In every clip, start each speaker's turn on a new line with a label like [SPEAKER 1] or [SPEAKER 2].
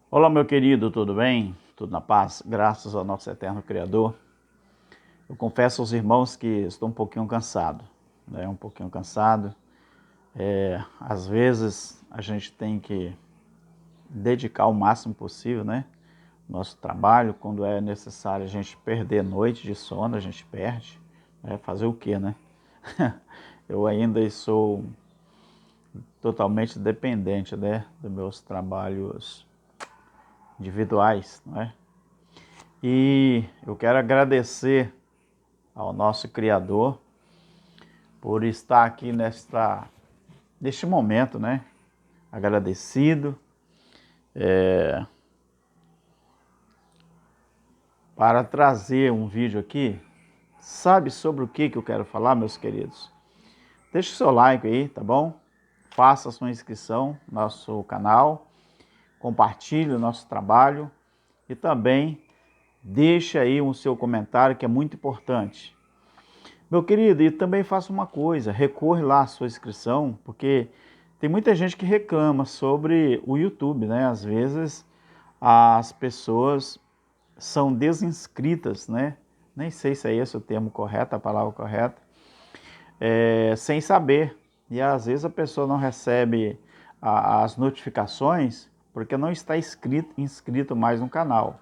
[SPEAKER 1] Olá, meu querido, tudo bem? Tudo na paz? Graças ao nosso eterno Criador. Eu confesso aos irmãos que estou um pouquinho cansado, né? Um pouquinho cansado. Às vezes a gente tem que dedicar o máximo possível, né? Nosso trabalho, quando é necessário a gente perder noite de sono, a gente perde. Fazer o quê, né? Eu ainda sou totalmente dependente, né? Dos meus trabalhos individuais, não é? E eu quero agradecer ao nosso Criador por estar aqui neste momento, né? Agradecido para trazer um vídeo aqui. Sabe sobre o que eu quero falar, meus queridos? Deixe o seu like aí, tá bom? Faça a sua inscrição no nosso canal, compartilhe o nosso trabalho e também deixe aí o seu comentário, que é muito importante. Meu querido, e também faça uma coisa, recorre lá à sua inscrição, porque tem muita gente que reclama sobre o YouTube, né? Às vezes as pessoas são desinscritas, né? Nem sei se é esse o termo correto, a palavra correta, sem saber. E às vezes a pessoa não recebe as notificações porque não está inscrito mais no canal.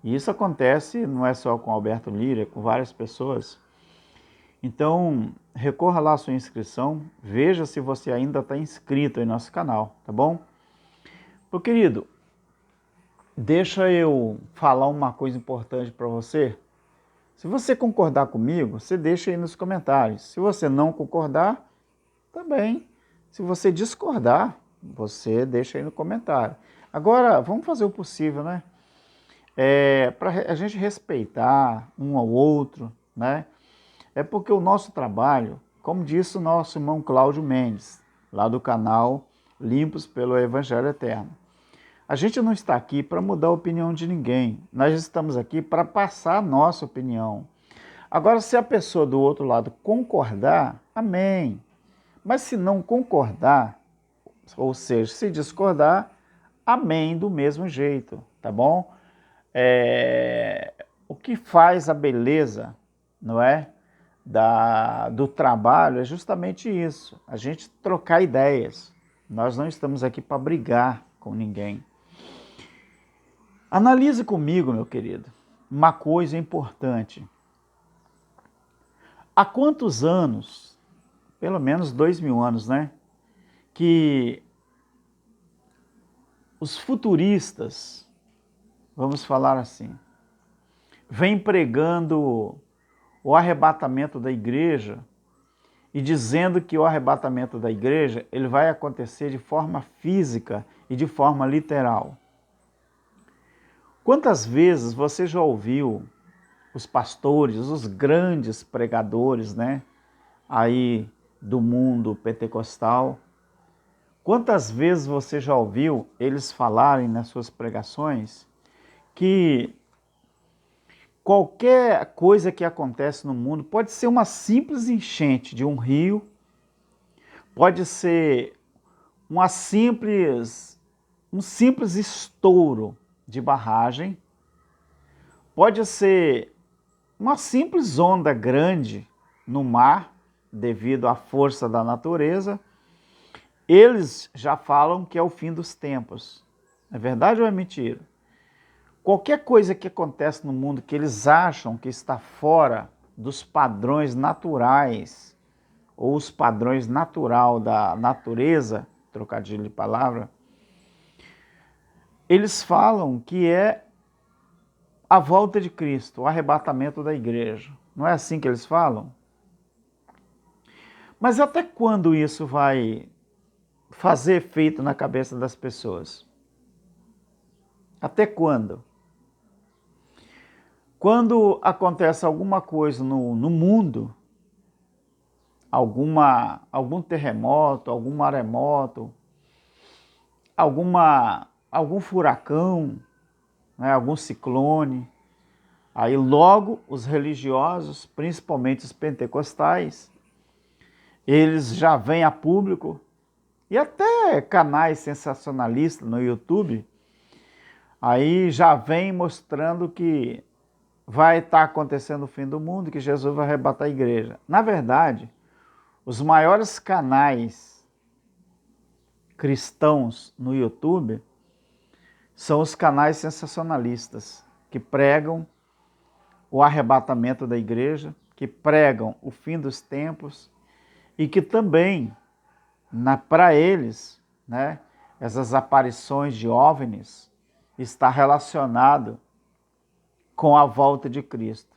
[SPEAKER 1] E isso acontece não é só com Alberto Lira, é com várias pessoas. Então, recorra lá à sua inscrição, veja se você ainda está inscrito em nosso canal, tá bom? Meu querido, deixa eu falar uma coisa importante para você. Se você concordar comigo, você deixa aí nos comentários. Se você não concordar, também. Se você discordar, você deixa aí no comentário. Agora, vamos fazer o possível, né? Para a gente respeitar um ao outro, né? É porque o nosso trabalho, como disse o nosso irmão Cláudio Mendes, lá do canal Limpos pelo Evangelho Eterno, a gente não está aqui para mudar a opinião de ninguém, nós estamos aqui para passar a nossa opinião. Agora, se a pessoa do outro lado concordar, amém. Mas se não concordar, ou seja, se discordar, amém do mesmo jeito, tá bom? O que faz a beleza, não é? Do trabalho é justamente isso, a gente trocar ideias. Nós não estamos aqui para brigar com ninguém. Analise comigo, meu querido, uma coisa importante. Há quantos anos, pelo menos 2000 anos, né, que os futuristas, vamos falar assim, vêm pregando o arrebatamento da igreja e dizendo que o arrebatamento da igreja ele vai acontecer de forma física e de forma literal. Quantas vezes você já ouviu os pastores, os grandes pregadores, né, aí do mundo pentecostal, quantas vezes você já ouviu eles falarem nas suas pregações que qualquer coisa que acontece no mundo pode ser uma simples enchente de um rio, pode ser um simples estouro de barragem, pode ser uma simples onda grande no mar, devido à força da natureza. Eles já falam que é o fim dos tempos. É verdade ou é mentira? Qualquer coisa que acontece no mundo que eles acham que está fora dos padrões naturais, ou os padrões natural da natureza, trocadilho de palavra, eles falam que é a volta de Cristo, o arrebatamento da igreja. Não é assim que eles falam? Mas até quando isso vai fazer efeito na cabeça das pessoas? Até quando? Quando acontece alguma coisa no mundo, algum terremoto, algum maremoto, algum furacão, né, algum ciclone, aí logo os religiosos, principalmente os pentecostais, eles já vêm a público, e até canais sensacionalistas no YouTube, aí já vem mostrando que vai estar acontecendo o fim do mundo, que Jesus vai arrebatar a igreja. Na verdade, os maiores canais cristãos no YouTube são os canais sensacionalistas, que pregam o arrebatamento da igreja, que pregam o fim dos tempos e que também, para eles, né, essas aparições de OVNIs está relacionado com a volta de Cristo.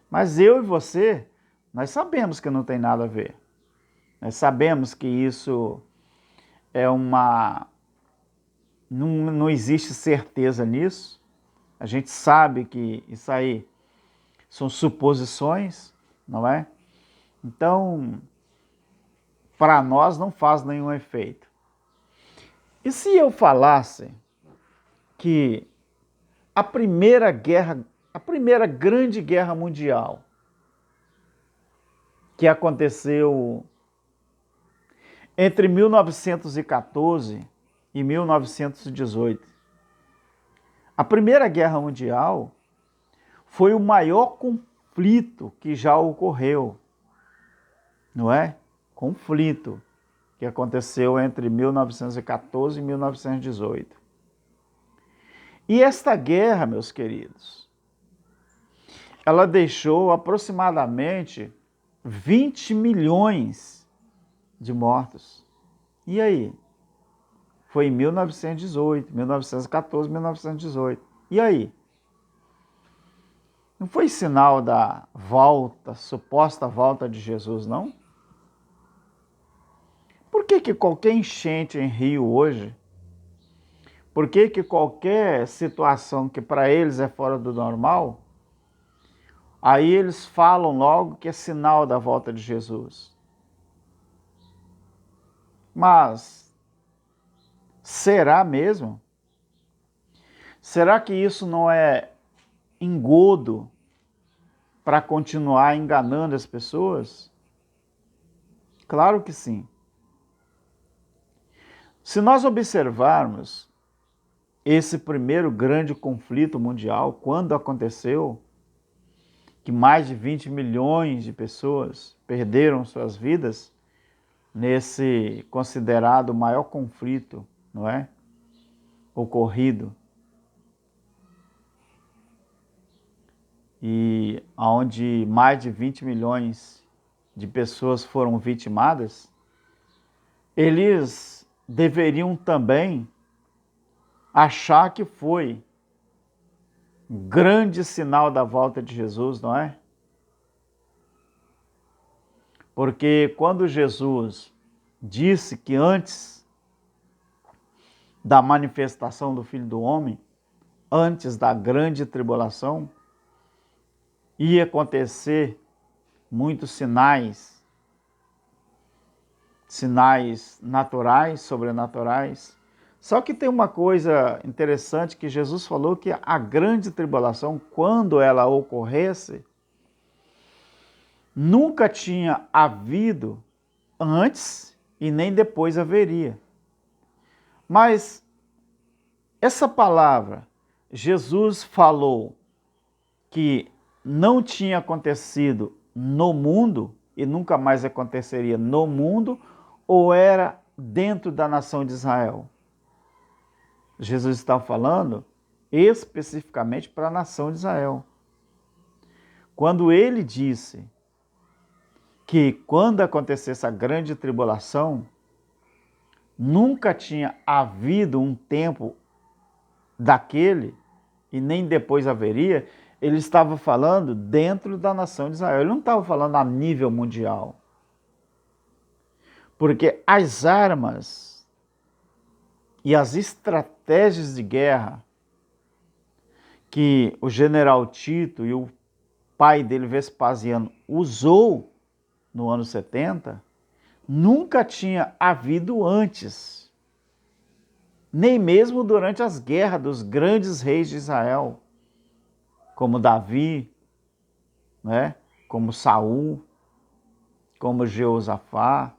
[SPEAKER 1] Mas eu e você, nós sabemos que não tem nada a ver. Nós sabemos que isso é uma... Não existe certeza nisso. A gente sabe que isso aí são suposições, não é? Então, para nós não faz nenhum efeito. E se eu falasse que a primeira grande guerra mundial que aconteceu entre 1914 e 1918. A Primeira Guerra Mundial foi o maior conflito que já ocorreu, não é? Conflito que aconteceu entre 1914 e 1918. E esta guerra, meus queridos, ela deixou aproximadamente 20 milhões de mortos. E aí? Foi em 1918, 1914, 1918. E aí? Não foi sinal da volta, suposta volta de Jesus, não? Por que qualquer enchente em Rio hoje, por que qualquer situação que para eles é fora do normal, aí eles falam logo que é sinal da volta de Jesus? Mas será mesmo? Será que isso não é engodo para continuar enganando as pessoas? Claro que sim. Se nós observarmos esse primeiro grande conflito mundial, quando aconteceu, que mais de 20 milhões de pessoas perderam suas vidas nesse considerado maior conflito, não é? Ocorrido. E onde mais de 20 milhões de pessoas foram vitimadas, eles deveriam também achar que foi um grande sinal da volta de Jesus, não é? Porque quando Jesus disse que antes da manifestação do Filho do Homem, antes da grande tribulação, ia acontecer muitos sinais naturais, sobrenaturais. Só que tem uma coisa interessante que Jesus falou, que a grande tribulação, quando ela ocorresse, nunca tinha havido antes e nem depois haveria. Mas essa palavra, Jesus falou que não tinha acontecido no mundo e nunca mais aconteceria no mundo, ou era dentro da nação de Israel? Jesus está falando especificamente para a nação de Israel. Quando ele disse que quando acontecesse a grande tribulação, nunca tinha havido um tempo daquele e nem depois haveria, ele estava falando dentro da nação de Israel. Ele não estava falando a nível mundial. Porque as armas e as estratégias de guerra que o general Tito e o pai dele, Vespasiano, usou no ano 70, nunca tinha havido antes. Nem mesmo durante as guerras dos grandes reis de Israel, como Davi, né? Como Saul, como Jeosafá,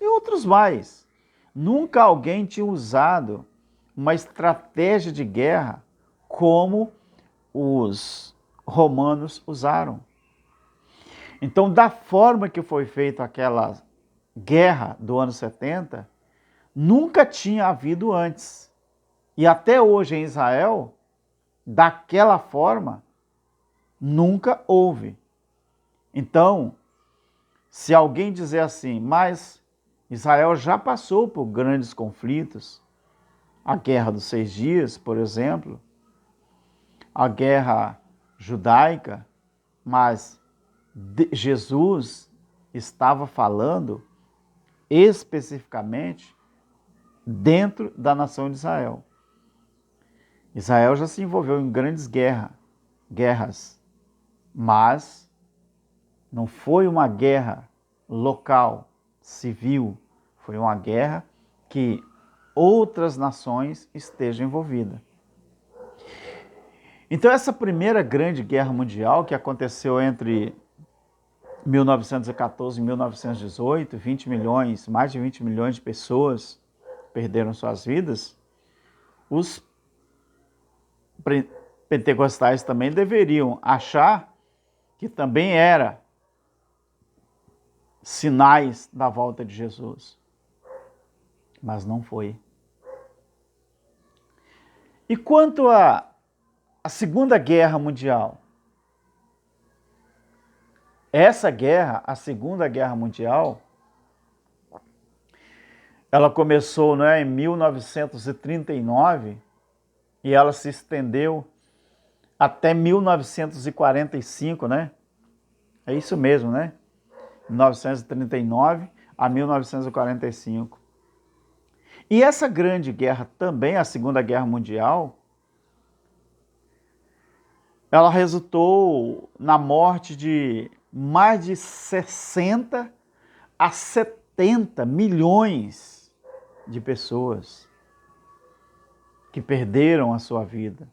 [SPEAKER 1] e outros mais. Nunca alguém tinha usado uma estratégia de guerra como os romanos usaram. Então, da forma que foi feita aquela guerra do ano 70, nunca tinha havido antes. E até hoje em Israel, daquela forma, nunca houve. Então, se alguém dizer assim, mas Israel já passou por grandes conflitos, a Guerra dos 6 Dias, por exemplo, a Guerra Judaica, mas Jesus estava falando especificamente dentro da nação de Israel. Israel já se envolveu em grandes guerras, mas não foi uma guerra local, civil, foi uma guerra que outras nações estejam envolvidas. Então essa primeira grande guerra mundial que aconteceu entre 1914 e 1918, mais de 20 milhões de pessoas perderam suas vidas, os pentecostais também deveriam achar que também era sinais da volta de Jesus. Mas não foi. E quanto à Segunda Guerra Mundial? Essa guerra, a Segunda Guerra Mundial, ela começou, né, em 1939 e ela se estendeu até 1945, né? É isso mesmo, né? 1939 a 1945. E essa grande guerra também, a Segunda Guerra Mundial, ela resultou na morte de mais de 60 a 70 milhões de pessoas que perderam a sua vida.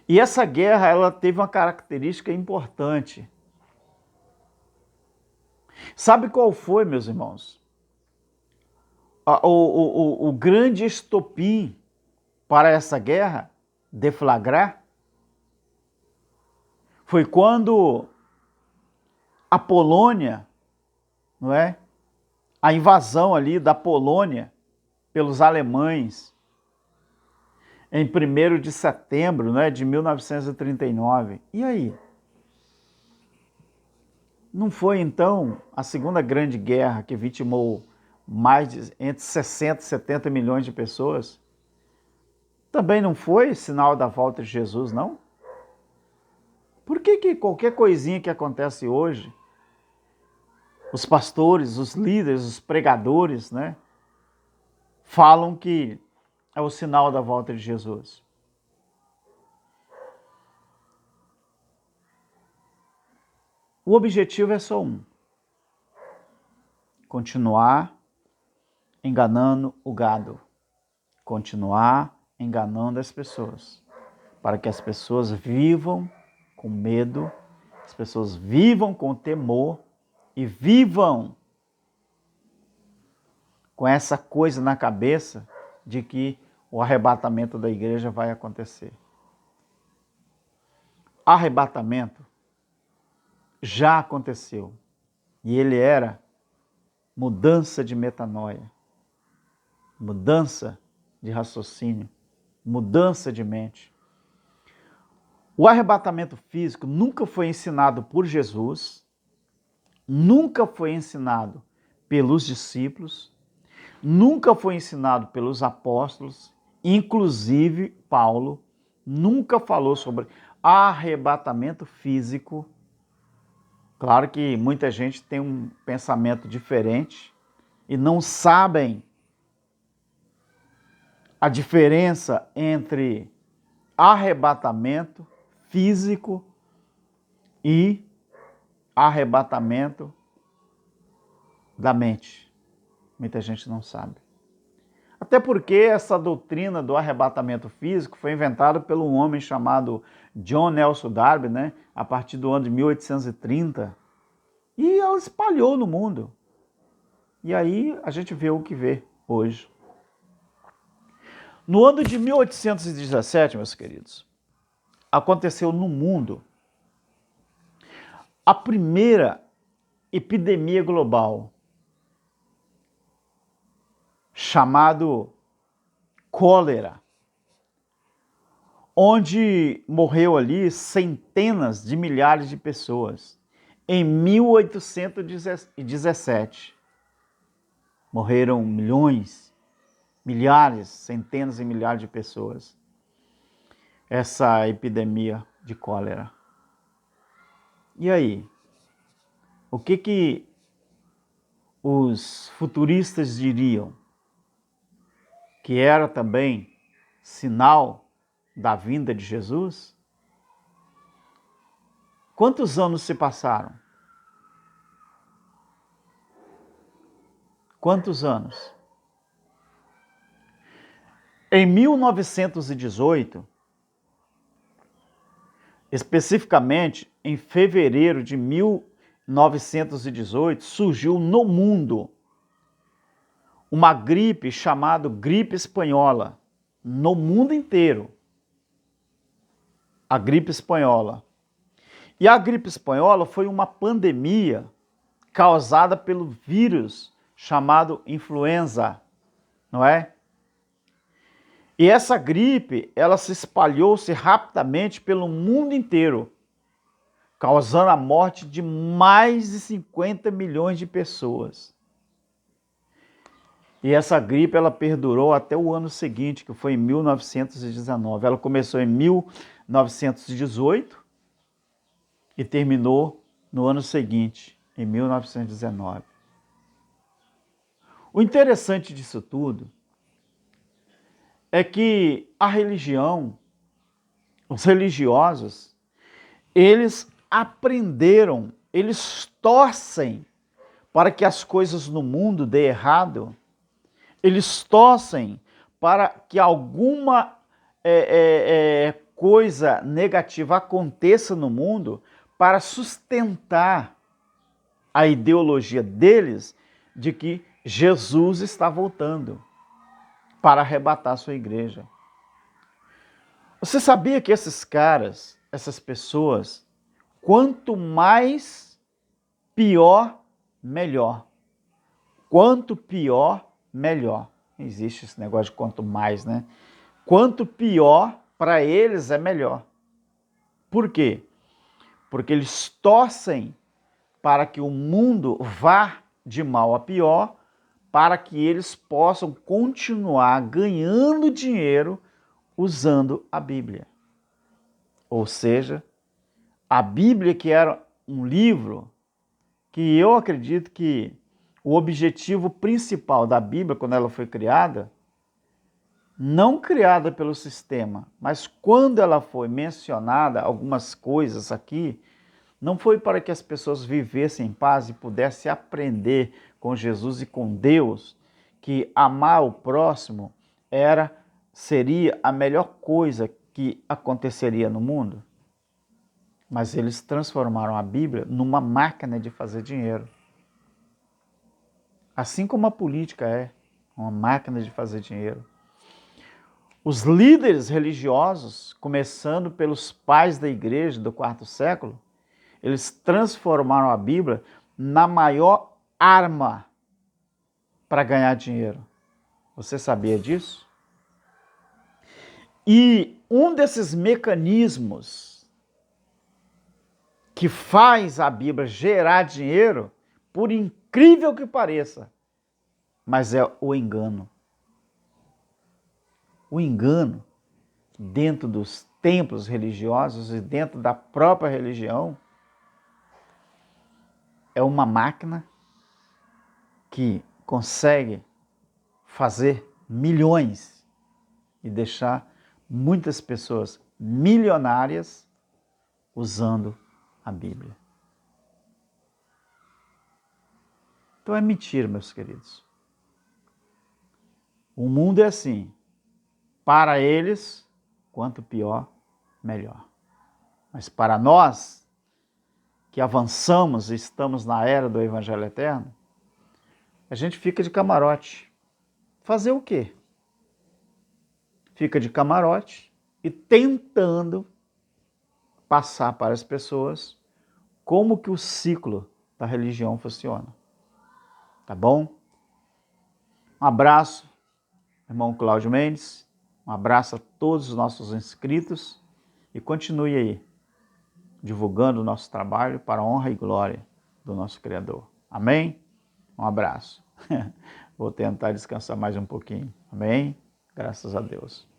[SPEAKER 1] E essa guerra, ela teve uma característica importante. Sabe qual foi, meus irmãos? O grande estopim para essa guerra deflagrar foi quando a Polônia, não é? A invasão ali da Polônia pelos alemães em 1º de setembro, né, de 1939. E aí? Não foi então a Segunda Grande Guerra que vitimou mais de entre 60 e 70 milhões de pessoas? Também não foi sinal da volta de Jesus, não? Por que qualquer coisinha que acontece hoje, os pastores, os líderes, os pregadores, né, falam que é o sinal da volta de Jesus? O objetivo é só um: continuar enganando o gado, continuar enganando as pessoas, para que as pessoas vivam com medo, as pessoas vivam com temor e vivam com essa coisa na cabeça de que o arrebatamento da igreja vai acontecer. Arrebatamento já aconteceu e ele era mudança de metanoia, mudança de raciocínio, mudança de mente. O arrebatamento físico nunca foi ensinado por Jesus, nunca foi ensinado pelos discípulos, nunca foi ensinado pelos apóstolos, inclusive Paulo nunca falou sobre arrebatamento físico. Claro que muita gente tem um pensamento diferente e não sabem a diferença entre arrebatamento físico e arrebatamento da mente. Muita gente não sabe. Até porque essa doutrina do arrebatamento físico foi inventada por um homem chamado John Nelson Darby, né, a partir do ano de 1830, e ela espalhou no mundo. E aí a gente vê o que vê hoje. No ano de 1817, meus queridos, aconteceu no mundo a primeira epidemia global, chamado cólera, onde morreu ali centenas de milhares de pessoas. Em 1817, morreram milhões, milhares, centenas e milhares de pessoas. Essa epidemia de cólera. E aí? O que os futuristas diriam? Que era também sinal da vinda de Jesus? Quantos anos se passaram? Quantos anos? Em 1918, especificamente em fevereiro de 1918, surgiu no mundo uma gripe chamada gripe espanhola, no mundo inteiro. A gripe espanhola. E a gripe espanhola foi uma pandemia causada pelo vírus chamado influenza, não é? E essa gripe, ela se espalhou-se rapidamente pelo mundo inteiro, causando a morte de mais de 50 milhões de pessoas. E essa gripe, ela perdurou até o ano seguinte, que foi em 1919. Ela começou em 1918 e terminou no ano seguinte, em 1919. O interessante disso tudo é que a religião, os religiosos, eles aprenderam, eles torcem para que as coisas no mundo dê errado, eles torcem para que alguma coisa negativa aconteça no mundo para sustentar a ideologia deles de que Jesus está voltando para arrebatar sua igreja. Você sabia que esses caras, essas pessoas, quanto mais pior, melhor. Quanto pior, melhor. Não existe esse negócio de quanto mais, né? Quanto pior, para eles é melhor. Por quê? Porque eles torcem para que o mundo vá de mal a pior, para que eles possam continuar ganhando dinheiro usando a Bíblia. Ou seja, a Bíblia, que era um livro que eu acredito que o objetivo principal da Bíblia, quando ela foi criada, não criada pelo sistema, mas quando ela foi mencionada, algumas coisas aqui, não foi para que as pessoas vivessem em paz e pudessem aprender com Jesus e com Deus que amar o próximo seria a melhor coisa que aconteceria no mundo. Mas eles transformaram a Bíblia numa máquina de fazer dinheiro. Assim como a política é uma máquina de fazer dinheiro. Os líderes religiosos, começando pelos pais da igreja do quarto século, eles transformaram a Bíblia na maior arma para ganhar dinheiro. Você sabia disso? E um desses mecanismos que faz a Bíblia gerar dinheiro, por incrível que pareça, mas é o engano. O engano dentro dos templos religiosos e dentro da própria religião é uma máquina que consegue fazer milhões e deixar muitas pessoas milionárias usando a Bíblia. Então é mentira, meus queridos. O mundo é assim. Para eles, quanto pior, melhor. Mas para nós, que avançamos e estamos na era do Evangelho Eterno, a gente fica de camarote. Fazer o quê? fica de camarote e tentando passar para as pessoas como que o ciclo da religião funciona. Tá bom? Um abraço, irmão Cláudio Mendes. Um abraço a todos os nossos inscritos e continue aí, divulgando o nosso trabalho para a honra e glória do nosso Criador. Amém? Um abraço. Vou tentar descansar mais um pouquinho. Amém? Graças a Deus.